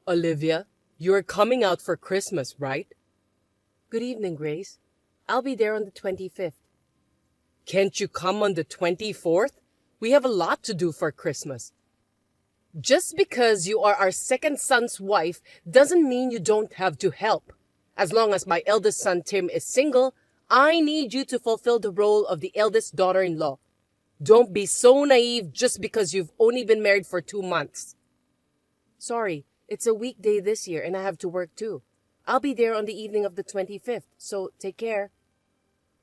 Olivia, you're coming out for Christmas, right? Good evening, Grace. I'll be there on the 25th. Can't you come on the 24th? We have a lot to do for Christmas. Just because you are our second son's wife doesn't mean you don't have to help. As long as my eldest son Tim is single, I need you to fulfill the role of the eldest daughter-in-law. Don't be so naive just because you've only been married for 2 months. Sorry, it's a weekday this year and I have to work too. I'll be there on the evening of the 25th, so take care.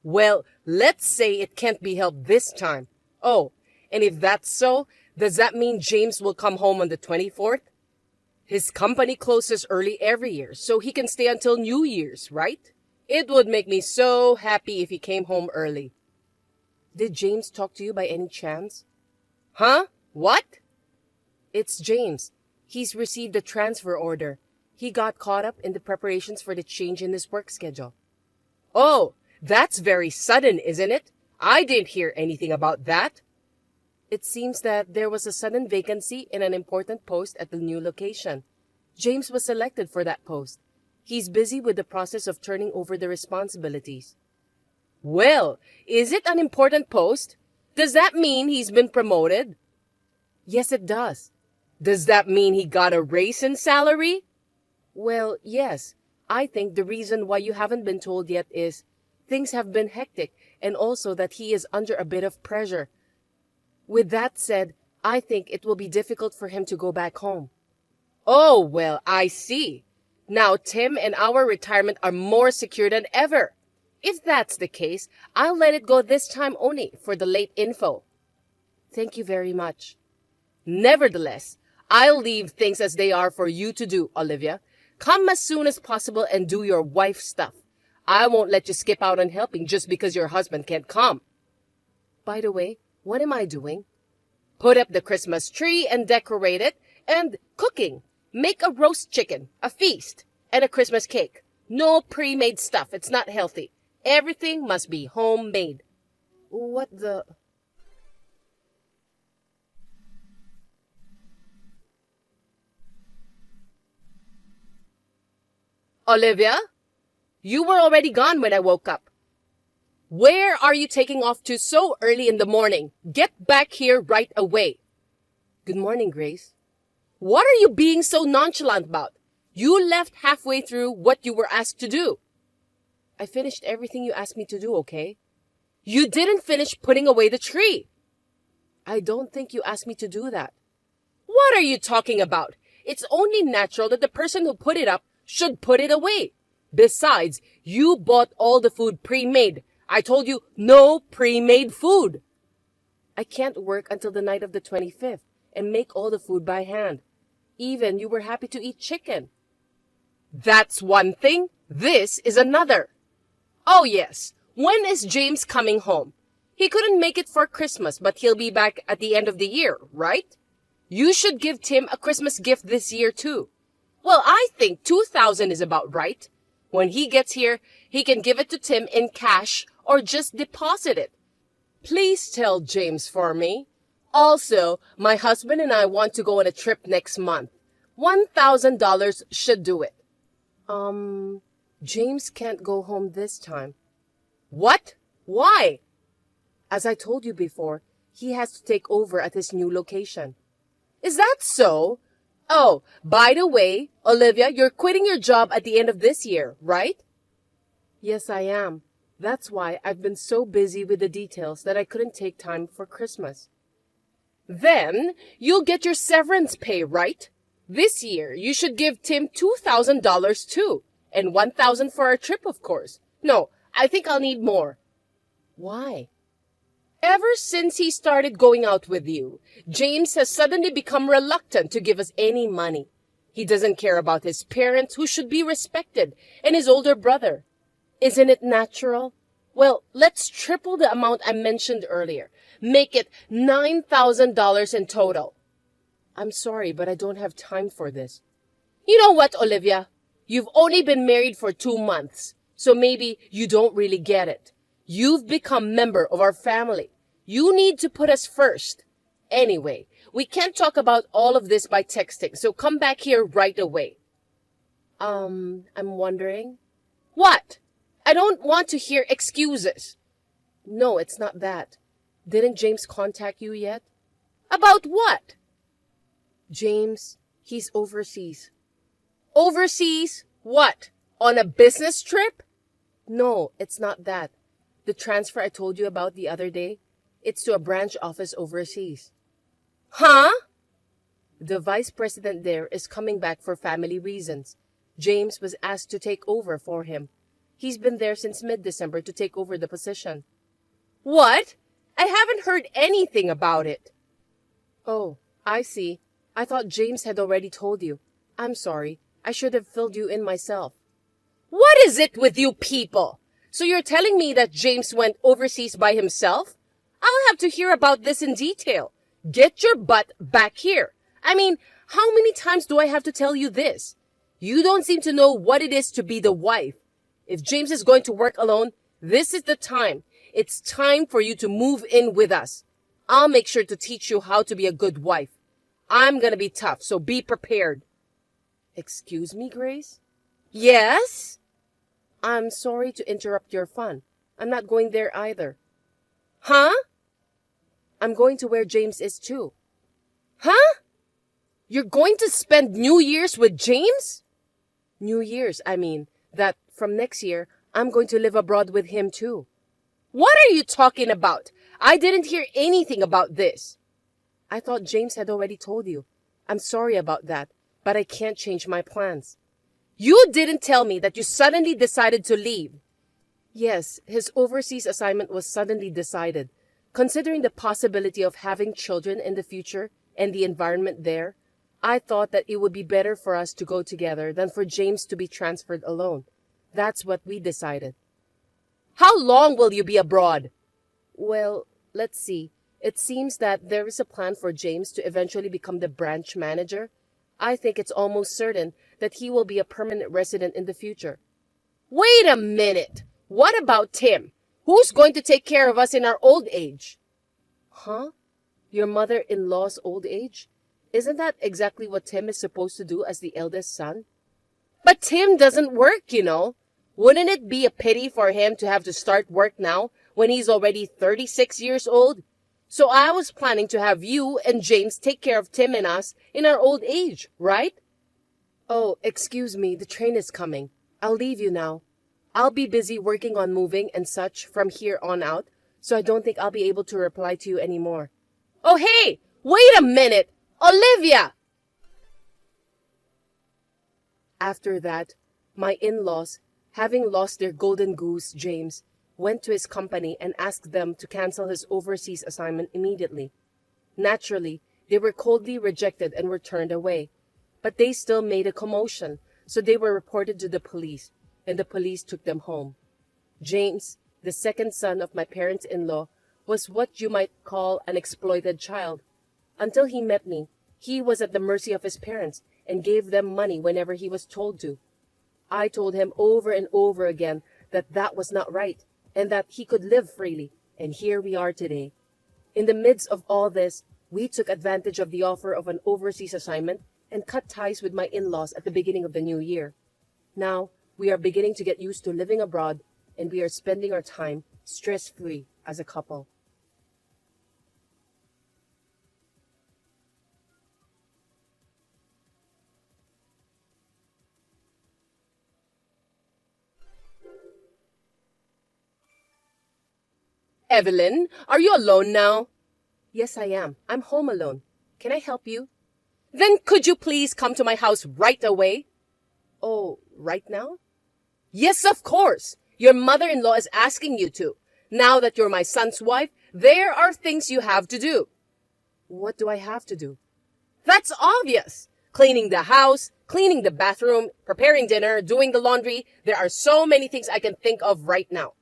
Well, let's say it can't be helped this time. Oh, and if that's so, does that mean James will come home on the 24th? His company closes early every year, so he can stay until New Year's, right? It would make me so happy if he came home early. Did James talk to you by any chance? Huh? What? It's James. He's received a transfer order. He got caught up in the preparations for the change in his work schedule. Oh, that's very sudden, isn't it? I didn't hear anything about that. It seems that there was a sudden vacancy in an important post at the new location. James was selected for that post. He's busy with the process of turning over the responsibilities. Well, is it an important post? Does that mean he's been promoted? Yes, it does. Does that mean he got a raise in salary? Well, yes. I think the reason why you haven't been told yet is things have been hectic and also that he is under a bit of pressure. With that said, I think it will be difficult for him to go back home. Oh, well, I see. Now Tim and our retirement are more secure than ever. If that's the case, I'll let it go this time only for the late info. Thank you very much. Nevertheless, I'll leave things as they are for you to do, Olivia. Come as soon as possible and do your wife stuff. I won't let you skip out on helping just because your husband can't come. By the way, what am I doing? Put up the Christmas tree and decorate it, and cooking. Make a roast chicken, a feast, and a Christmas cake. No pre-made stuff. It's not healthy. Everything must be homemade. What the... Olivia, you were already gone when I woke up. Where are you taking off to so early in the morning? Get back here right away. Good morning, Grace. What are you being so nonchalant about? You left halfway through what you were asked to do. I finished everything you asked me to do, okay? You didn't finish putting away the tree. I don't think you asked me to do that. What are you talking about? It's only natural that the person who put it up should put it away. Besides, you bought all the food pre-made. I told you no pre-made food. I can't work until the night of the 25th and make all the food by hand. Even you were happy to eat chicken. That's one thing. This is another. Oh yes, when is James coming home? He couldn't make it for Christmas, but he'll be back at the end of the year, right? You should give Tim a Christmas gift this year too. Well, I think $2,000 is about right. When he gets here, he can give it to Tim in cash or just deposit it. Please tell James for me. Also, my husband and I want to go on a trip next month. $1,000 should do it. James can't go home this time. What? Why? As I told you before, he has to take over at his new location. Is that so? Oh, by the way, Olivia, you're quitting your job at the end of this year, right? Yes, I am. That's why I've been so busy with the details that I couldn't take time for Christmas. Then you'll get your severance pay, right? This year, you should give Tim $2,000 too. And $1,000 for our trip, of course. No, I think I'll need more. Why? Ever since he started going out with you, James has suddenly become reluctant to give us any money. He doesn't care about his parents, who should be respected, and his older brother. Isn't it natural? Well, let's triple the amount I mentioned earlier. Make it $9,000 in total. I'm sorry, but I don't have time for this. You know what, Olivia? You've only been married for 2 months, so maybe you don't really get it. You've become member of our family. You need to put us first. Anyway, We can't talk about all of this by texting, so come back here right away. I'm wondering. What? I don't want to hear excuses. No, it's not that. Didn't James contact you yet? About what? James, he's overseas. Overseas? What? On a business trip? No, it's not that. The transfer I told you about the other day, it's to a branch office overseas. Huh? The vice president there is coming back for family reasons. James was asked to take over for him. He's been there since mid-December to take over the position. What? I haven't heard anything about it. Oh, I see. I thought James had already told you. I'm sorry. I should have filled you in myself. What is it with you people? So you're telling me that James went overseas by himself? I'll have to hear about this in detail. Get your butt back here. I mean, how many times do I have to tell you this? You don't seem to know what it is to be the wife. If James is going to work alone, this is the time. It's time for you to move in with us. I'll make sure to teach you how to be a good wife. I'm gonna be tough, so be prepared. Excuse me, Grace? Yes? I'm sorry to interrupt your fun. I'm not going there either. Huh? I'm going to where James is too. Huh? You're going to spend New Year's with James? New Year's, I mean, that from next year, I'm going to live abroad with him too. What are you talking about? I didn't hear anything about this. I thought James had already told you. I'm sorry about that, but I can't change my plans. You didn't tell me that you suddenly decided to leave. Yes, his overseas assignment was suddenly decided. Considering the possibility of having children in the future and the environment there, I thought that it would be better for us to go together than for James to be transferred alone. That's what we decided. How long will you be abroad? Well, let's see. It seems that there is a plan for James to eventually become the branch manager. I think it's almost certain that he will be a permanent resident in the future. Wait a minute. What about Tim? Who's going to take care of us in our old age? Huh? Your mother-in-law's old age? Isn't that exactly what Tim is supposed to do as the eldest son? But Tim doesn't work, you know. Wouldn't it be a pity for him to have to start work now when he's already 36 years old? So I was planning to have you and James take care of Tim and us in our old age, right? Oh, excuse me, the train is coming. I'll leave you now. I'll be busy working on moving and such from here on out, so I don't think I'll be able to reply to you anymore. Oh, hey, wait a minute. Olivia! After that, my in-laws, having lost their golden goose, James, went to his company and asked them to cancel his overseas assignment immediately. Naturally, they were coldly rejected and were turned away. But they still made a commotion, so they were reported to the police, and the police took them home. James, the second son of my parents-in-law, was what you might call an exploited child. Until he met me, he was at the mercy of his parents and gave them money whenever he was told to. I told him over and over again that that was not right and that he could live freely, and here we are today. In the midst of all this, we took advantage of the offer of an overseas assignment and cut ties with my in-laws at the beginning of the new year. Now, we are beginning to get used to living abroad, and we are spending our time stress-free as a couple. Evelyn, are you alone now? Yes, I am. I'm home alone. Can I help you? Then could you please come to my house right away? Oh, right now? Yes, of course. Your mother-in-law is asking you to. Now that you're my son's wife, there are things you have to do. What do I have to do? That's obvious. Cleaning the house, cleaning the bathroom, preparing dinner, doing the laundry. There are so many things I can think of right now.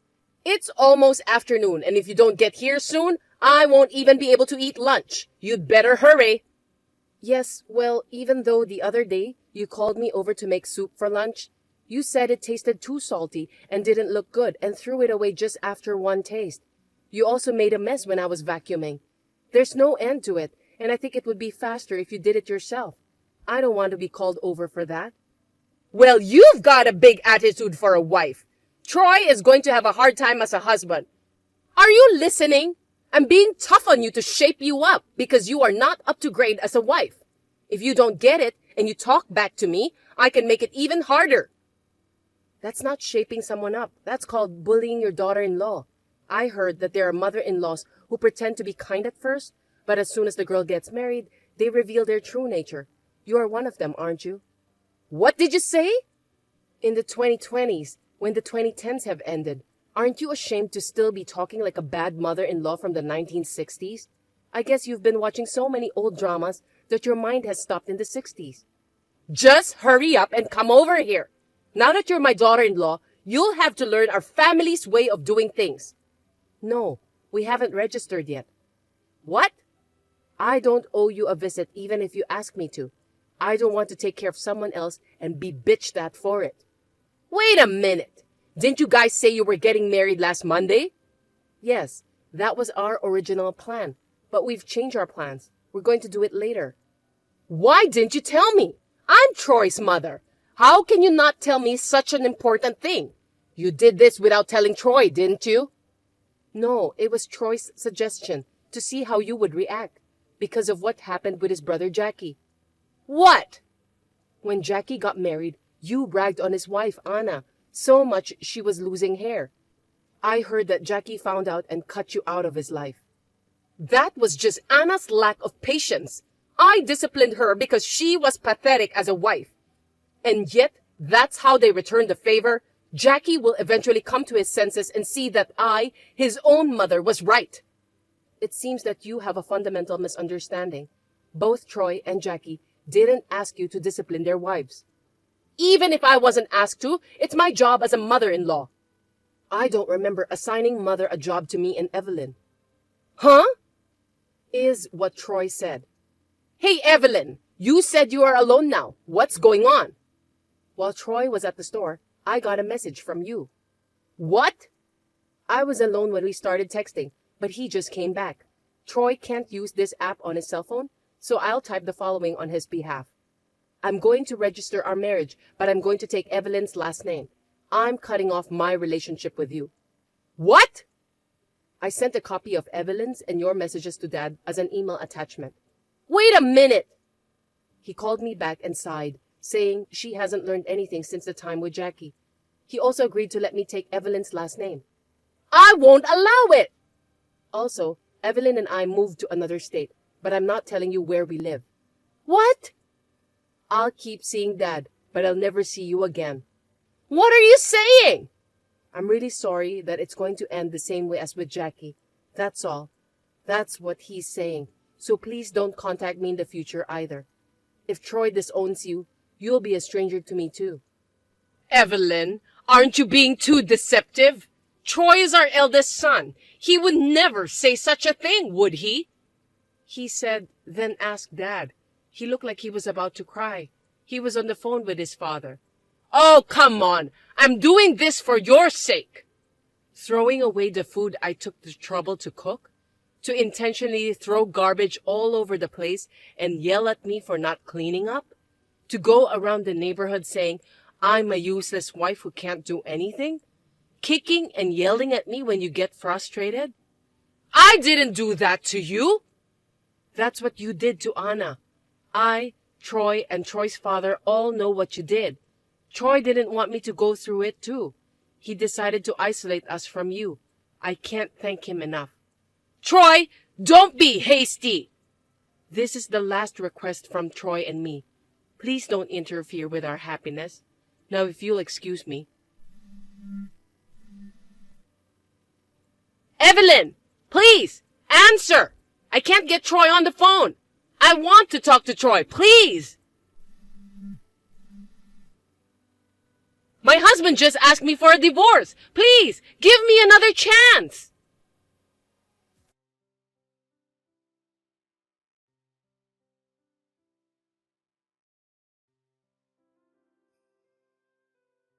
It's almost afternoon, and if you don't get here soon, I won't even be able to eat lunch. You'd better hurry. Yes, well, even though the other day you called me over to make soup for lunch, you said it tasted too salty and didn't look good and threw it away just after one taste. You also made a mess when I was vacuuming. There's no end to it, and I think it would be faster if you did it yourself. I don't want to be called over for that. Well, you've got a big attitude for a wife. Troy is going to have a hard time as a husband. Are you listening? I'm being tough on you to shape you up because you are not up to grade as a wife. If you don't get it and you talk back to me, I can make it even harder. That's not shaping someone up. That's called bullying your daughter-in-law. I heard that there are mother-in-laws who pretend to be kind at first, but as soon as the girl gets married, they reveal their true nature. You are one of them, aren't you? What did you say? In the 2020s, when the 2010s have ended, aren't you ashamed to still be talking like a bad mother-in-law from the 1960s? I guess you've been watching so many old dramas that your mind has stopped in the 60s. Just hurry up and come over here. Now that you're my daughter-in-law, you'll have to learn our family's way of doing things. No, we haven't registered yet. What? I don't owe you a visit even if you ask me to. I don't want to take care of someone else and be bitched at for it. Wait a minute. Didn't you guys say you were getting married last Monday? Yes, that was our original plan, but we've changed our plans. We're going to do it later. Why didn't you tell me? I'm Troy's mother. How can you not tell me such an important thing? You did this without telling Troy, didn't you? No, it was Troy's suggestion to see how you would react because of what happened with his brother Jackie. What? When Jackie got married, you bragged on his wife, Anna, so much she was losing hair. I heard that Jackie found out and cut you out of his life. That was just Anna's lack of patience. I disciplined her because she was pathetic as a wife. And yet, that's how they returned the favor. Jackie will eventually come to his senses and see that I, his own mother, was right. It seems that you have a fundamental misunderstanding. Both Troy and Jackie didn't ask you to discipline their wives. Even if I wasn't asked to, it's my job as a mother-in-law. I don't remember assigning mother a job to me and Evelyn. Huh? Is what Troy said. Hey, Evelyn, you said you are alone now. What's going on? While Troy was at the store, I got a message from you. What? I was alone when we started texting, but he just came back. Troy can't use this app on his cell phone, so I'll type the following on his behalf. I'm going to register our marriage, but I'm going to take Evelyn's last name. I'm cutting off my relationship with you. What? I sent a copy of Evelyn's and your messages to Dad as an email attachment. Wait a minute! He called me back and sighed, saying she hasn't learned anything since the time with Jackie. He also agreed to let me take Evelyn's last name. I won't allow it! Also, Evelyn and I moved to another state, but I'm not telling you where we live. What? I'll keep seeing Dad, but I'll never see you again. What are you saying? I'm really sorry that it's going to end the same way as with Jackie. That's all. That's what he's saying. So please don't contact me in the future either. If Troy disowns you, you'll be a stranger to me too. Evelyn, aren't you being too deceptive? Troy is our eldest son. He would never say such a thing, would he? He said, then ask Dad. He looked like he was about to cry. He was on the phone with his father. Oh, come on. I'm doing this for your sake. Throwing away the food I took the trouble to cook? To intentionally throw garbage all over the place and yell at me for not cleaning up? To go around the neighborhood saying, I'm a useless wife who can't do anything? Kicking and yelling at me when you get frustrated? I didn't do that to you. That's what you did to Anna. I, Troy, and Troy's father all know what you did. Troy didn't want me to go through it too. He decided to isolate us from you. I can't thank him enough. Troy, don't be hasty. This is the last request from Troy and me. Please don't interfere with our happiness. Now, if you'll excuse me. Evelyn, please, answer. I can't get Troy on the phone. I want to talk to Troy, please. My husband just asked me for a divorce. Please, give me another chance.